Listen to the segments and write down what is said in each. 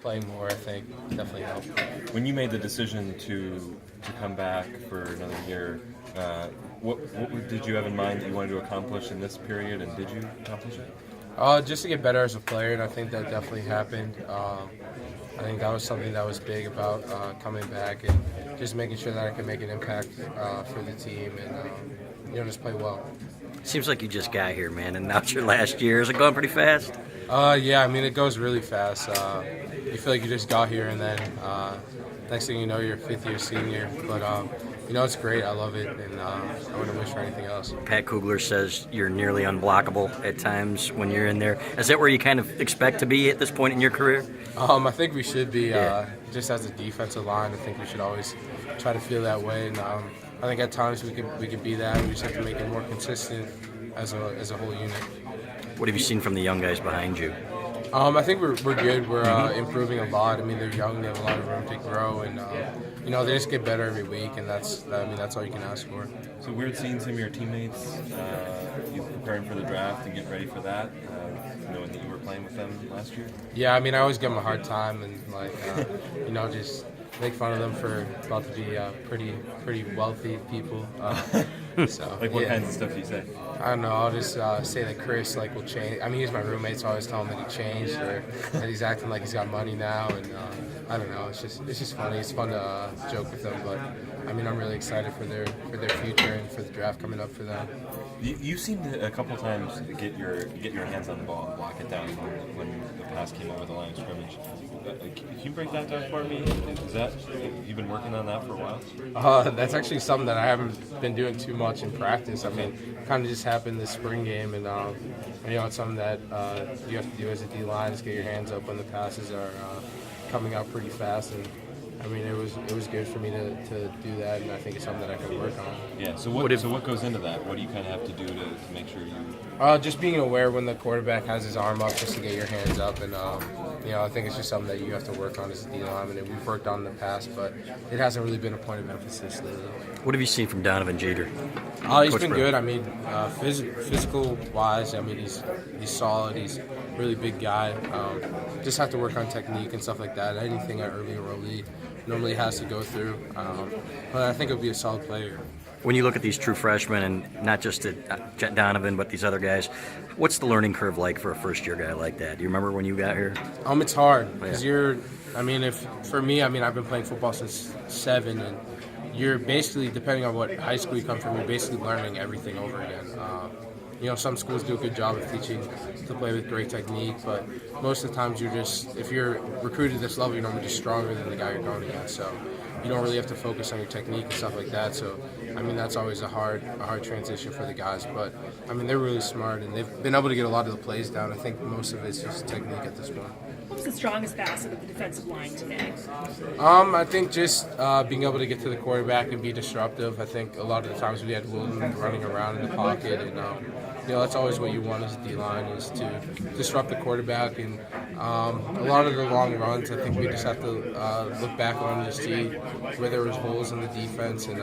playing more, I think, definitely helped. When you made the decision to come back for another year, what did you have in mind that you wanted to accomplish in this period, and did you accomplish it? Just to get better as a player, and I think that definitely happened. I think that was something that was big about coming back and just making sure that I could make an impact for the team and just play well. Seems like you just got here, man, and now it's your last year. Is it going pretty fast? Yeah, I mean, it goes really fast. You feel like you just got here, and then next thing you know, you're a fifth-year senior. But, it's great. I love it, and I wouldn't wish for anything else. Pat Kugler says you're nearly unblockable at times when you're in there. Is that where you kind of expect to be at this point in your career? I think we should be. Just as a defensive line, I think we should always try to feel that way. And I think at times we could be that. We just have to make it more consistent as a whole unit. What have you seen from the young guys behind you? I think we're good. We're improving a lot. I mean, they're young. They have a lot of room to grow, and they just get better every week, and that's all you can ask for. So weird seeing some of your teammates you preparing for the draft and getting ready for that, knowing that you were playing with them last year. Yeah, I mean, I always give them a hard time, and just make fun of them for about to be pretty wealthy people. So what kinds of stuff do you say? I don't know. I'll just say that Chris will change. I mean, he's my roommate, so I always tell him that he changed or that he's acting like he's got money now. And I don't know. It's just funny. It's fun to joke with them, but I mean, I'm really excited for their future and for the draft coming up for them. You seemed to, a couple times get your hands on the ball and block it down when the pass came over the line of scrimmage. Can you break that down for me? Is that you've been working on that for a while? That's actually something that I haven't been doing too much in practice. I mean, kind of just happened this spring game, and it's something that you have to do as a D line is get your hands up when the passes are coming out pretty fast. And I mean, it was good for me to do that, and I think it's something that I can work on. Yeah. So what goes into that? What do you kind of have to do to make sure you? Just being aware when the quarterback has his arm up, just to get your hands up, and I think it's just something that you have to work on as a D lineman, and we've worked on in the past, but it hasn't really been a point of emphasis lately. What have you seen from Donovan Jeter? He's been good. I mean, physical wise, I mean he's solid. He's a really big guy. Just have to work on technique and stuff like that. Anything at early or early normally has to go through, but I think he'll be a solid player. When you look at these true freshmen, and not just Donovan, but these other guys, what's the learning curve like for a first-year guy like that? Do you remember when you got here? It's hard because I've been playing football since 7, and you're basically, depending on what high school you come from, you're basically learning everything over again. Some schools do a good job of teaching to play with great technique, but most of the times if you're recruited at this level, you're normally just stronger than the guy you're going against. So you don't really have to focus on your technique and stuff like that. So, I mean, that's always a hard transition for the guys. But, I mean, they're really smart, and they've been able to get a lot of the plays down. I think most of it's just technique at this point. What was the strongest facet of the defensive line today? I think just being able to get to the quarterback and be disruptive. I think a lot of the times we had Wilton running around in the pocket, and that's always what you want as a D-line, is to disrupt the quarterback. And a lot of the long runs, I think we just have to look back on to see where there was holes in the defense and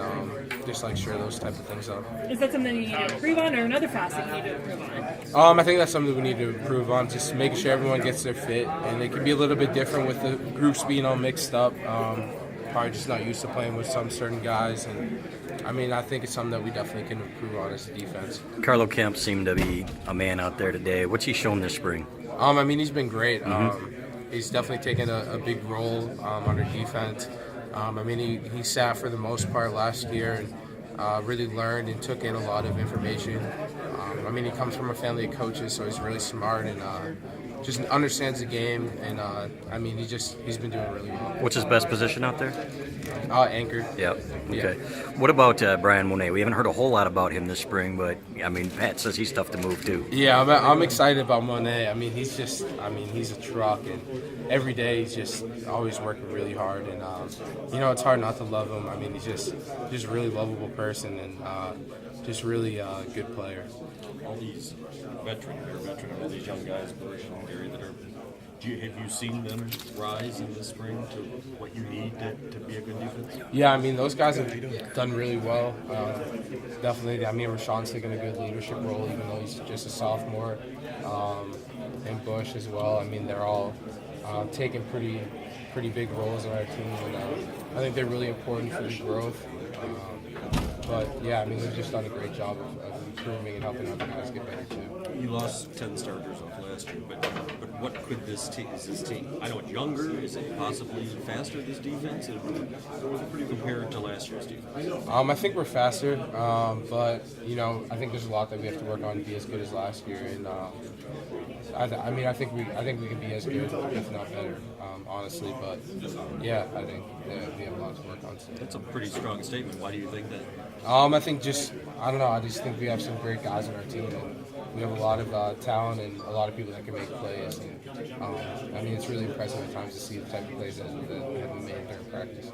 just shore those type of things up. Is that something you need to improve on, or another facet you need to improve on? I think that's something we need to improve on, just making sure everyone gets their fit. And it can be a little bit different with the groups being all mixed up. Probably just not used to playing with some certain guys. And I mean, I think it's something that we definitely can improve on as a defense. Carlo Kemp seemed to be a man out there today. What's he shown this spring? I mean, he's been great. He's definitely taken a big role on our defense. I mean, he sat for the most part last year and really learned and took in a lot of information. I mean, he comes from a family of coaches, so he's really smart and just understands the game. And I mean, he's been doing really well. What's his best position out there? Anchor. Yep. Okay. Yeah. What about Brian Monet? We haven't heard a whole lot about him this spring, but I mean, Pat says he's tough to move too. Yeah, I'm excited about Monet. I mean, he's a truck, and every day he's just always working really hard. And it's hard not to love him. I mean, he's just a really lovable person and just really good player. All these all these young guys, Bush and Gary, that are. Have you seen them rise in the spring to what you need to be a good defense? Yeah, I mean, those guys have done really well. Definitely, I mean, Rashawn's taken a good leadership role, even though he's just a sophomore. And Bush as well. I mean, they're all taken pretty big roles in our team, and I think they're really important for the growth. But yeah, I mean, they've just done a great job of improving and helping other guys get better too. You lost 10 starters off last year, but what could this team? Is this team? I know it's younger. Is it possibly faster? This defense, compared to last year's defense. I think we're faster, but I think there's a lot that we have to work on to be as good as last year, and I think we can be as good, if not better, honestly. But yeah, I think we have a lot to work on still. That's a pretty strong statement. Why do you think that? I think I don't know. I just think we have some great guys on our team, and we have a lot of talent and a lot of people that can make plays. And it's really impressive at times to see the type of plays that we have made during practice.